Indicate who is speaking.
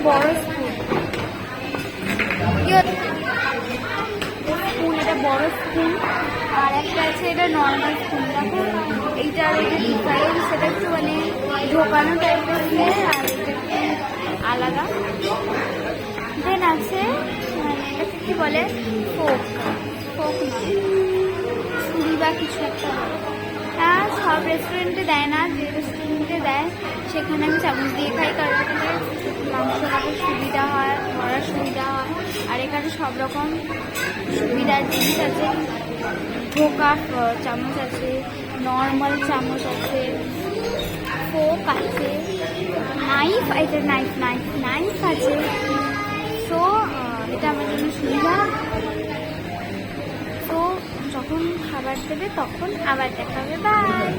Speaker 1: বড় স্পুন, এটা বড় স্পুন। আর একটা আছে এটা নর্মাল স্পুন। দেখো এইটার ওই যে ডিফারেন্স, সেটা একটু মানে ঢোকানো টাইপের আর এটা একটু আলাদা। দেন আছে মানে এটাকে কি বলে, ফোক, ফোক না ছুরি বা কিছু একটা বলে। হ্যাঁ, সব রেস্টুরেন্টে দেয় না, যে রেস্টুরেন্টে দেয় সেখানে আমি চামচ দিয়ে খাই, কারণ এখানে মাংস কাটার সুবিধা হয়, ধরার সুবিধা হয়। আর এখানে সব রকম সুবিধার জিনিস আছে, ঢোকা চামচ আছে, নর্মাল চামচ আছে, ফোক আছে, নাইফ, এটা নাইফ নাইফ নাইফ আছে। সো এটা আমার জন্য সুবিধা। তো যখন খাবার দেবে তখন আবার দেখা হবে, বাই।